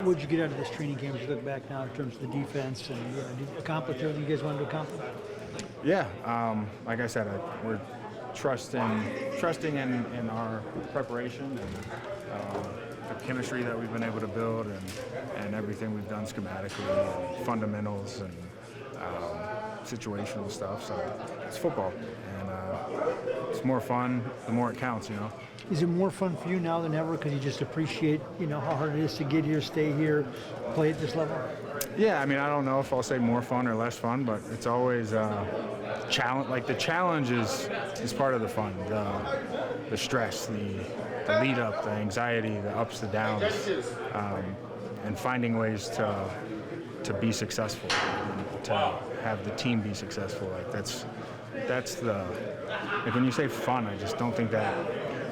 what did you get out of this training camp as you look back now in terms of the defense and did you accomplish everything you guys wanted to accomplish? Yeah, like I said, we're trusting in our preparation and the chemistry that we've been able to build and everything we've done schematically and fundamentals and situational stuff. So it's football, and it's more fun the more it counts, you know. Is it more fun for you now than ever because you just appreciate, how hard it is to get here, stay here, play at this level? Yeah, I mean, I don't know if I'll say more fun or less fun, but it's always challenge. Like the challenge is part of the fun. The stress, the lead up, the anxiety, the ups, the downs, and finding ways to be successful, and to have the team be successful. Like that's the. Like when you say fun, I just don't think that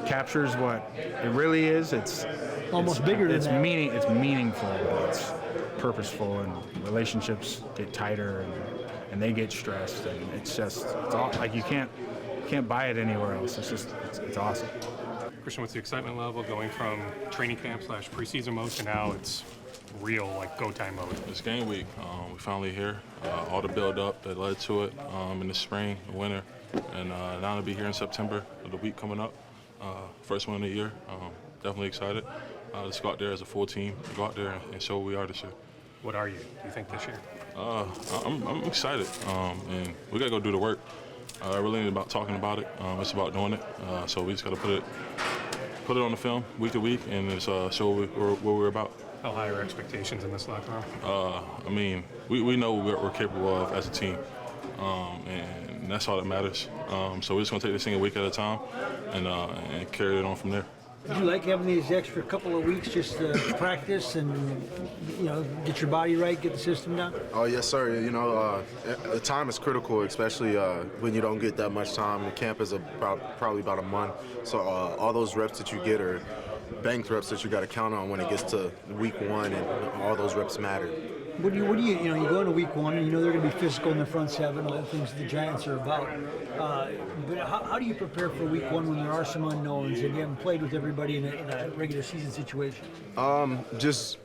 captures what it really is. It's almost bigger than that. It's meaningful. It's purposeful, and relationships get tighter, and they get stressed, and it's all like you can't buy it anywhere else. It's awesome. Christian, what's the excitement level going from training camp / preseason mode to now it's real, like go time mode? It's game week. We're finally here. All the build up that led to it in the spring, the winter, and now to be here in September, the week coming up. First one of the year. Definitely excited. Let's go out there as a full team, go out there and show what we are this year. What are you, do you think, this year? I'm excited, and we gotta go do the work. It really ain't about talking about it. It's about doing it. So we just gotta put it on the film week to week and just show what we're about. How high are expectations in this locker room? I mean, we know what we're capable of as a team, and that's all that matters. So we're just gonna take this thing a week at a time and carry it on from there. Do you like having these extra couple of weeks just to practice and get your body right, get the system down? Oh yes, sir. The time is critical, especially when you don't get that much time. The camp is probably about a month, so all those reps that you get are banked reps that you got to count on when it gets to week one, and all those reps matter. What do you you go into week one and they're going to be physical in the front seven, all the things the Giants are about. But how do you prepare for week one when there are some unknowns and you haven't played with everybody in a regular season situation? Just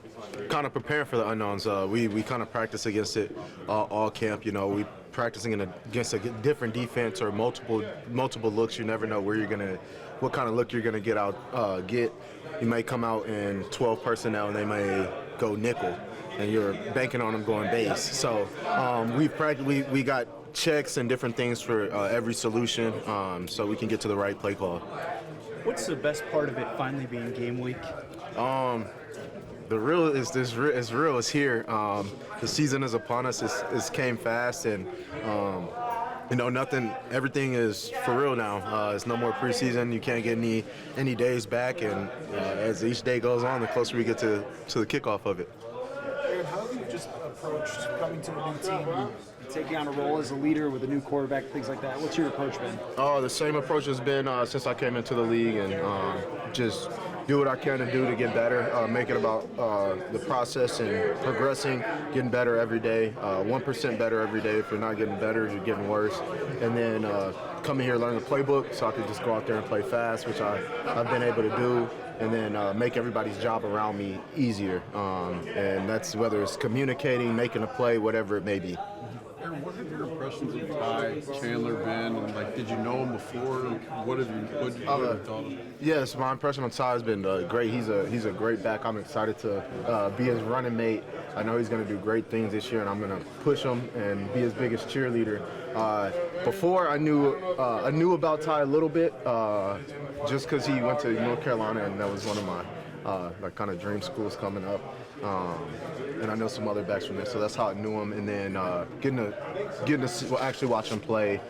kind of preparing for the unknowns. We kind of practice against it all camp. We practicing against a different defense or multiple looks. You never know what kind of look you're gonna get. You may come out in 12 personnel and they may go nickel, and you're banking on them going base. So we got checks and different things for every solution, so we can get to the right play call. What's the best part of it finally being game week? The real is real. It's here. The season is upon us. It's came fast, and everything is for real now. It's no more preseason. You can't get any days back, and as each day goes on, the closer we get to the kickoff of it. Aaron, how have you just approached coming to a new team and taking on a role as a leader with a new quarterback, things like that? What's your approach been? The same approach has been since I came into the league, and just do what I can to do to get better, make it about the process and progressing, getting better every day, 1% better every day. If you're not getting better, you're getting worse. And then coming here, learning the playbook so I could just go out there and play fast, which I've been able to do, and then make everybody's job around me easier. And that's whether it's communicating, making a play, whatever it may be. Aaron, what have your impressions of Ty Chandler been? And did you know him before? What have you thought of him? Yes, my impression of Ty has been great. He's a great back. I'm excited to be his running mate. I know he's going to do great things this year, and I'm going to push him and be his biggest cheerleader. Before I knew about Ty a little bit, just because he went to North Carolina, and that was one of my kind of dream schools coming up. And I know some other backs from there, so that's how I knew him. And then getting to actually watch him play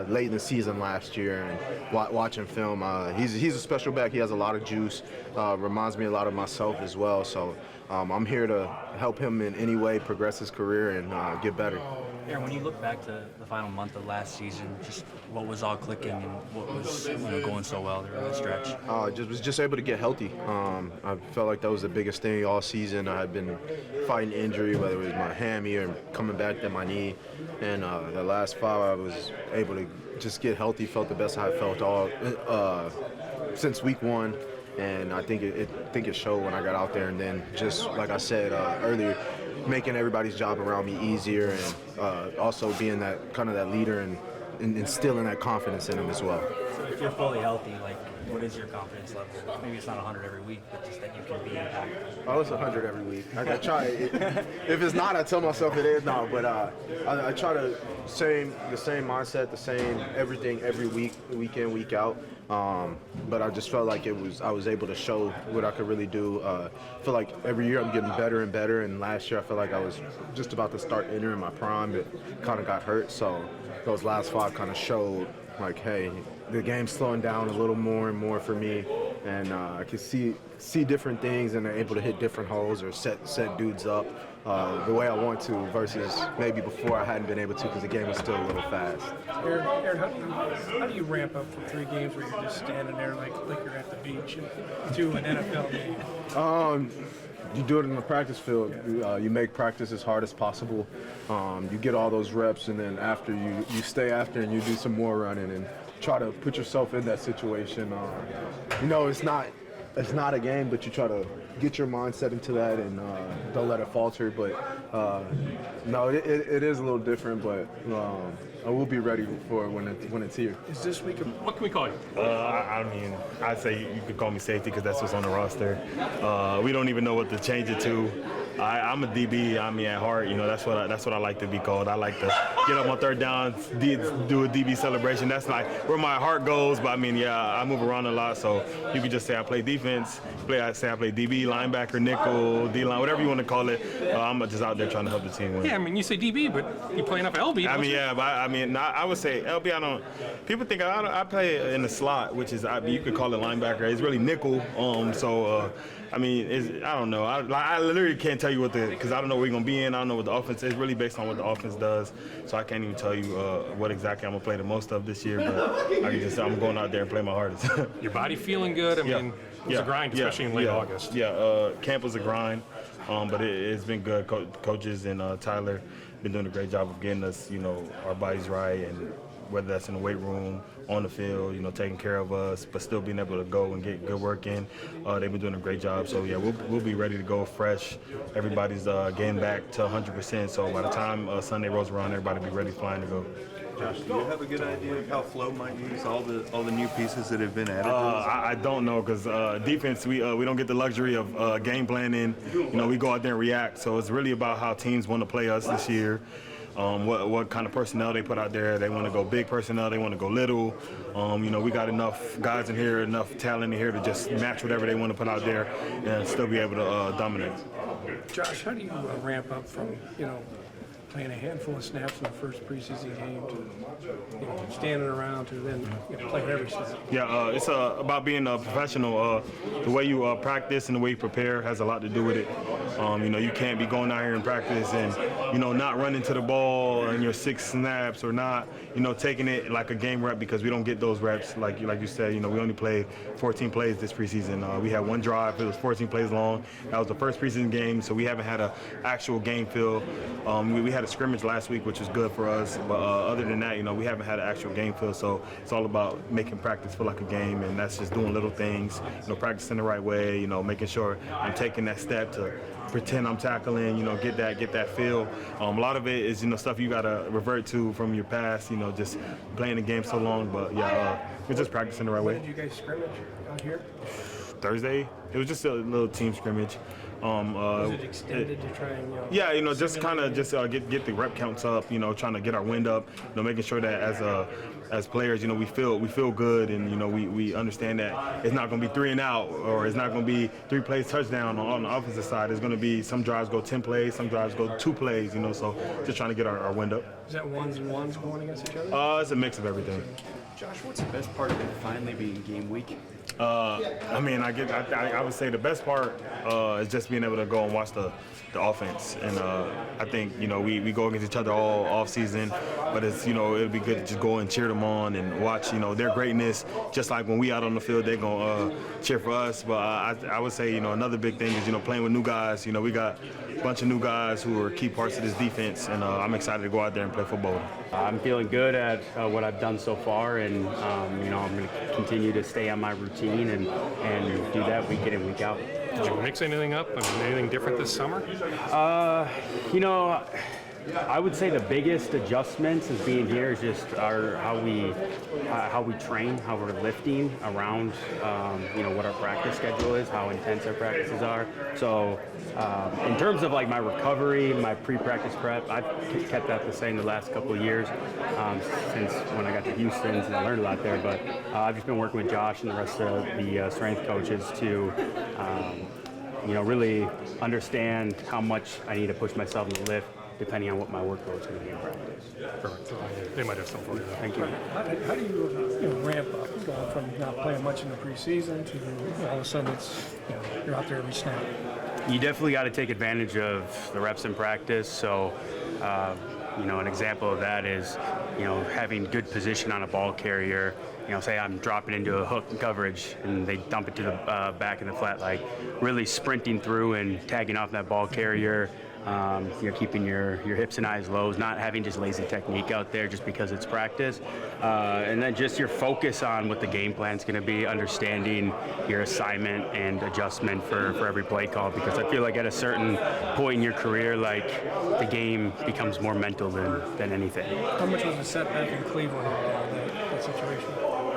late in the season last year and watching film. He's a special back. He has a lot of juice. Reminds me a lot of myself as well. So I'm here to help him in any way progress his career and get better. Aaron, when you look back to the final month of last season, just what was all clicking and what was going so well during the stretch? Was just able to get healthy. I felt like that was the biggest thing all season. I had been fighting injury, whether it was my hammy or coming back to my knee. And the last 5, I was able to just get healthy. Felt the best I felt all since week 1. and I think it showed when I got out there. And then just like I said earlier, making everybody's job around me easier, and also being that kind of that leader and instilling that confidence in them as well. So if you're fully healthy, like, what is your confidence level? Maybe it's not 100 every week, but just that you can be impactful. Oh, it's 100 every week. I try. If it's not, I tell myself it is not. But I try to the same mindset, the same everything every week, week in, week out. But I just felt like I was able to show what I could really do. I feel like every year I'm getting better and better. And last year I felt like I was just about to start entering my prime, but kind of got hurt. So those last 5 kind of showed like, hey, the game's slowing down a little more and more for me, and I can see different things, and they're able to hit different holes or set dudes up the way I want to, versus maybe before I hadn't been able to because the game was still a little fast. Aaron, how do you ramp up from 3 games where you're just standing there like you're at the beach to an NFL game? You do it in the practice field. You make practice as hard as possible. You get all those reps, and then after you stay after and you do some more running and try to put yourself in that situation. It's not a game, but you try to get your mindset into that and don't let it falter. But no, it is a little different, but I will be ready for it when it's here. Is this week What can we call you? I mean, I'd say you could call me safety because that's what's on the roster. We don't even know what to change it to. I'm a DB. I mean, at heart, that's what I like to be called. I like to get up on 3rd down, do a DB celebration. That's like where my heart goes. But I mean, I move around a lot, so you could just say I play defense. I play DB, linebacker, nickel, D-line, whatever you want to call it. I'm just out there trying to help the team win. Yeah, I mean, you say DB, but you play enough LB. I mean, yeah, but I would say LB. I don't. People think I play in the slot, which is you could call it linebacker. It's really nickel. I mean, I don't know. I literally can't tell you because I don't know where we're gonna be in. I don't know what the offense is. It's really based on what the offense does. So I can't even tell you what exactly I'm gonna play the most of this year. But I can just say I'm going out there and play my hardest. Your body feeling good? I mean, it's a grind, especially in late August. Yeah, camp was a grind, but it's been good. Coaches and Tyler been doing a great job of getting us, our bodies right, and whether that's in the weight room, on the field, taking care of us, but still being able to go and get good work in. They've been doing a great job. So, yeah, we'll be ready to go fresh. Everybody's getting back to 100%. So by the time Sunday rolls around, everybody will be ready, flying to go. Josh, do you have a good idea of how Flo might use all the new pieces that have been added? I don't know because defense, we don't get the luxury of game planning. We go out there and react. So it's really about how teams want to play us this year. What kind of personnel they put out there. They want to go big personnel. They want to go little. We got enough guys in here, enough talent in here to just match whatever they want to put out there and still be able to dominate. Josh, how do you ramp up from playing a handful of snaps in the first preseason game to standing around to then playing every snap? Yeah, it's about being a professional. The way you practice and the way you prepare has a lot to do with it. You can't be going out here and practice and not running to the ball in your 6 snaps or not taking it like a game rep because we don't get those reps like you said. We only played 14 plays this preseason. We had 1 drive. It was 14 plays long. That was the first preseason game, so we haven't had an actual game feel. We had a scrimmage last week, which was good for us, but other than that, we haven't had an actual game feel. So it's all about making practice feel like a game, and that's just doing little things, practicing the right way, making sure I'm taking that step to pretend I'm tackling, get that feel. A lot of it is stuff you gotta revert to from your past, just playing the game so long. But we're just practicing the right way. When did you guys scrimmage out here? Thursday. It was just a little team scrimmage. Was it extended to try and just kind of get the rep counts up. Trying to get our wind up. Making sure that as players, we feel good, and we understand that it's not going to be 3 and out, or it's not going to be 3 plays touchdown on the offensive side. It's going to be some drives go 10 plays, some drives go 2 plays. So just trying to get our wind up. Is that ones and ones going against each other? It's a mix of everything. Josh, what's the best part of it finally being game week? I would say the best part is just being able to go and watch the offense, and I think we go against each other all off season, but it's it'll be good to just go and cheer them on and watch their greatness. Just like when we out on the field, they're gonna cheer for us. But I would say another big thing is playing with new guys. We got a bunch of new guys who are key parts of this defense, and I'm excited to go out there and play football. I'm feeling good at what I've done so far, and I'm going to continue to stay on my routine and do that week in and week out. Did you mix anything up? I mean, anything different this summer? I would say the biggest adjustments as being here is just how we train, how we're lifting around, what our practice schedule is, how intense our practices are. So in terms of like my recovery, my pre-practice prep, I've kept that the same the last couple of years since when I got to Houston, and I learned a lot there. But I've just been working with Josh and the rest of the strength coaches to really understand how much I need to push myself in the lift, depending on what my workload is going to be in practice. Perfect. They might have something for you. Thank you. How do you ramp up, going from not playing much in the preseason to all of a sudden you're out there every snap? You definitely got to take advantage of the reps in practice. So, an example of that is, having good position on a ball carrier. Say I'm dropping into a hook coverage and they dump it to the back of the flat, like really sprinting through and tagging off that ball carrier. Keeping your hips and eyes low, not having just lazy technique out there just because it's practice. And then just your focus on what the game plan is going to be, understanding your assignment and adjustment for every play call, because I feel like at a certain point in your career, like the game becomes more mental than anything. How much was a setback in Cleveland, that situation?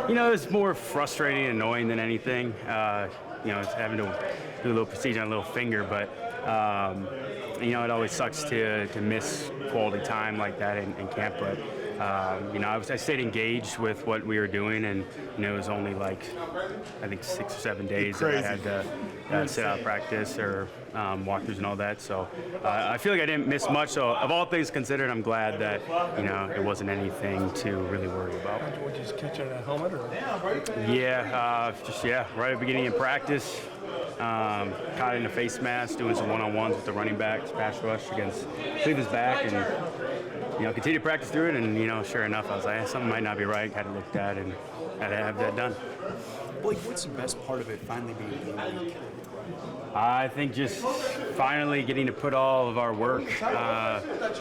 It's more frustrating and annoying than anything. It's having to do a little procedure on a little finger, but it always sucks to miss quality time like that in camp. But I stayed engaged with what we were doing, and it was only like I think 6 or 7 days that I had to sit out practice or walkthroughs and all that. So I feel like I didn't miss much. So of all things considered, I'm glad that it wasn't anything to really worry about. Would you just catch it on a helmet, or? Right at the beginning of practice. Caught in a face mask, doing some one-on-ones with the running backs, pass rush against Cleveland's back, and continue to practice through it. And sure enough, I was like, something might not be right. Had it looked at and had to have that done. Blake, what's the best part of it finally being game week? I think just finally getting to put all of our work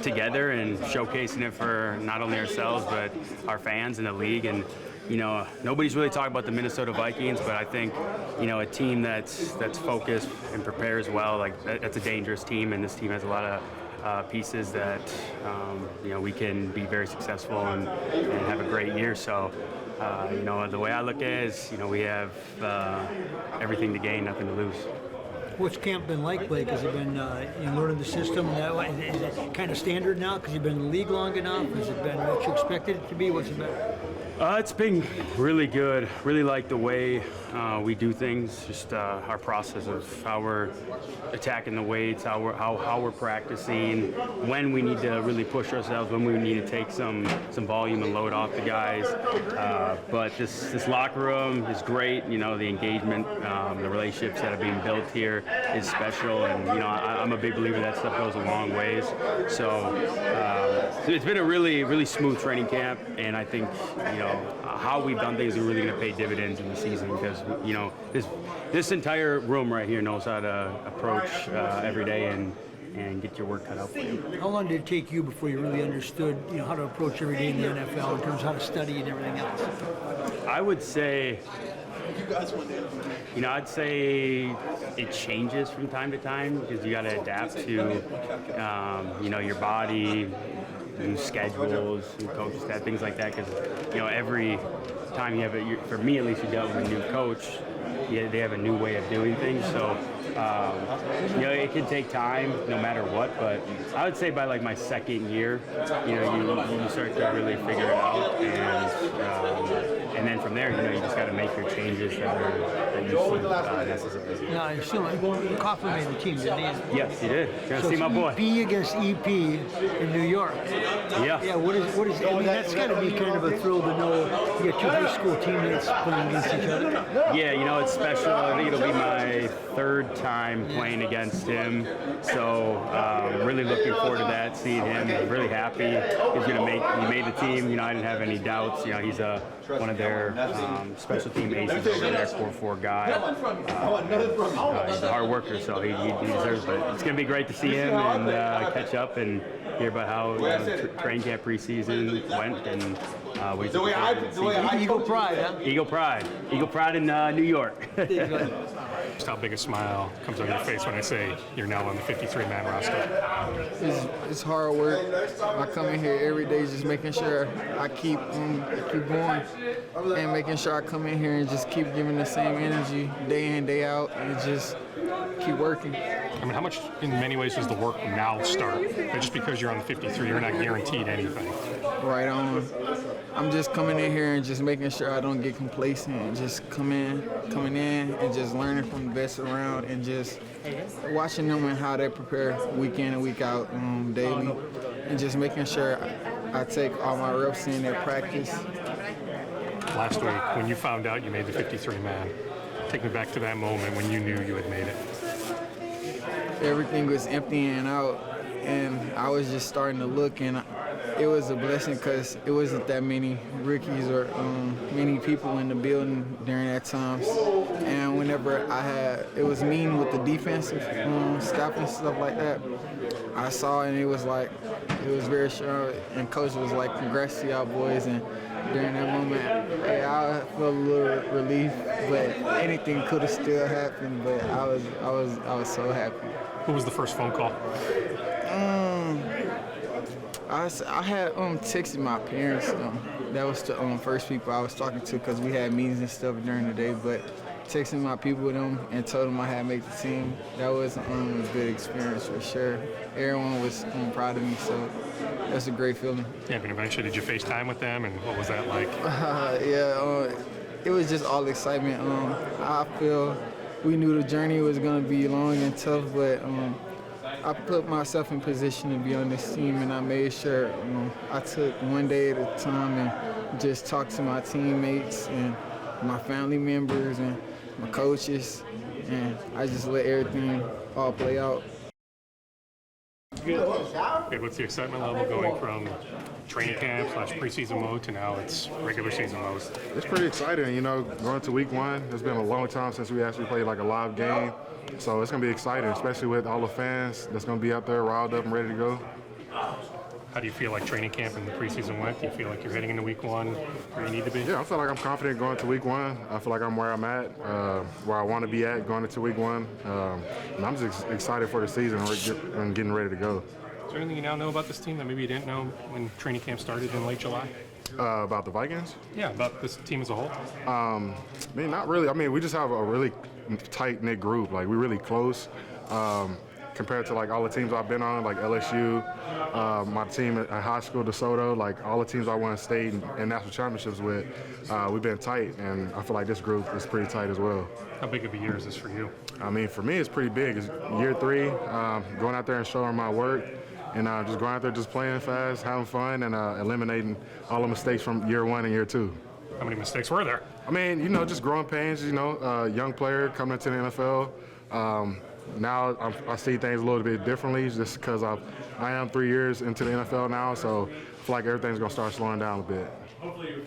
together and showcasing it for not only ourselves but our fans and the league. And nobody's really talking about the Minnesota Vikings, but I think a team that's focused and prepares well, like that's a dangerous team, and this team has a lot of pieces that we can be very successful and have a great year. So the way I look at it is we have everything to gain, nothing to lose. What's camp been like, Blake? Has it been learning the system? Is it kind of standard now because you've been in the league long enough? Has it been what you expected it to be? What's it been? It's been really good. Really like the way we do things. Just our process of how we're attacking the weights, how we're practicing, when we need to really push ourselves, when we need to take some volume and load off the guys. But this locker room is great. The engagement, the relationships that are being built here is special, and I'm a big believer that stuff goes a long ways. So it's been a really, really smooth training camp, and I think how we've done things are really going to pay dividends in the season, because this entire room right here knows how to approach every day and get your work cut out for you. How long did it take you before you really understood how to approach every day in the NFL in terms of how to study and everything else? I would say I'd say it changes from time to time, because you got to adapt to your body, new schedules, new coach staff, things like that. Because every time you have for me at least, you dealt with a new coach, they have a new way of doing things. So it can take time no matter what. But I would say by like my second year, you start to really figure it out, and then from there, you just got to make your changes that you see necessary. Yeah, I assume Kaufman made the team, didn't he? Yes, he did. Gonna see my boy. EP against EP in New York. Yeah. Yeah. What is? I mean, that's got to be kind of a thrill to know you got two high school teammates playing against each other. Yeah, it's special. I think it'll be my third time playing against him. So really looking forward to that. Seeing him, really happy. He made the team. I didn't have any doubts. He's one of their special team aces over there, 4-4 guy. He's a hard worker, so he deserves it. It's going to be great to see him and catch up and hear about how training camp preseason went and what he's looking forward to the season. Eagle Pride, huh? Eagle Pride. Eagle Pride in New York. Just how big a smile comes on your face when I say you're now on the 53-man roster? It's hard work. I come in here every day just making sure I keep going and making sure I come in here and just keep giving the same energy day in, day out, and just keep working. I mean, how much, in many ways, does the work now start? But just because you're on the 53, you're not guaranteed anything. Right on. I'm just coming in here and just making sure I don't get complacent and just coming in and just learning from the best around and just watching them and how they prepare week in and week out daily and just making sure I take all my reps in at practice. Last week, when you found out you made the 53-man, take me back to that moment when you knew you had made it. Everything was emptying out and I was just starting to look, and it was a blessing because it wasn't that many rookies or many people in the building during that time. And whenever it was mean with the defensive stuff and stuff like that, I saw and it was very sure. And coach was like, "Congrats to y'all boys." And during that moment, I felt a little relief, but anything could have still happened. But I was so happy. Who was the first phone call? I had texted my parents. That was the first people I was talking to because we had meetings and stuff during the day. But texting my people with them and told them I had made the team, that was a good experience for sure. Everyone was proud of me, so that's a great feeling. Yeah, but eventually, did you FaceTime with them, and what was that like? It was just all excitement. I feel we knew the journey was going to be long and tough, but I put myself in position to be on this team, and I made sure I took one day at a time and just talked to my teammates and my family members and my coaches, and I just let everything all play out. Okay, what's the excitement level going from training camp / preseason mode to now it's regular season mode? It's pretty exciting, going to week one. It's been a long time since we actually played like a live game. So it's going to be exciting, especially with all the fans that's going to be out there riled up and ready to go. How do you feel like training camp and the preseason went? Do you feel like you're heading into week one where you need to be? Yeah, I feel like I'm confident going to week one. I feel like I'm where I'm at, where I want to be at going into week one. And I'm just excited for the season and getting ready to go. Is there anything you now know about this team that maybe you didn't know when training camp started in late July? About the Vikings? Yeah, about this team as a whole. Not really. We just have a really tight-knit group. Like, we're really close. Compared to like all the teams I've been on, like LSU, my team at high school, DeSoto, like all the teams I won state and national championships with, we've been tight, and I feel like this group is pretty tight as well. How big of a year is this for you? For me, it's pretty big. It's year 3, going out there and showing my work, and just going out there just playing fast, having fun, and eliminating all the mistakes from year 1 and year 2. How many mistakes were there? Just growing pains, young player coming into the NFL. Now I see things a little bit differently just because I am 3 years into the NFL now, so I feel like everything's going to start slowing down a bit.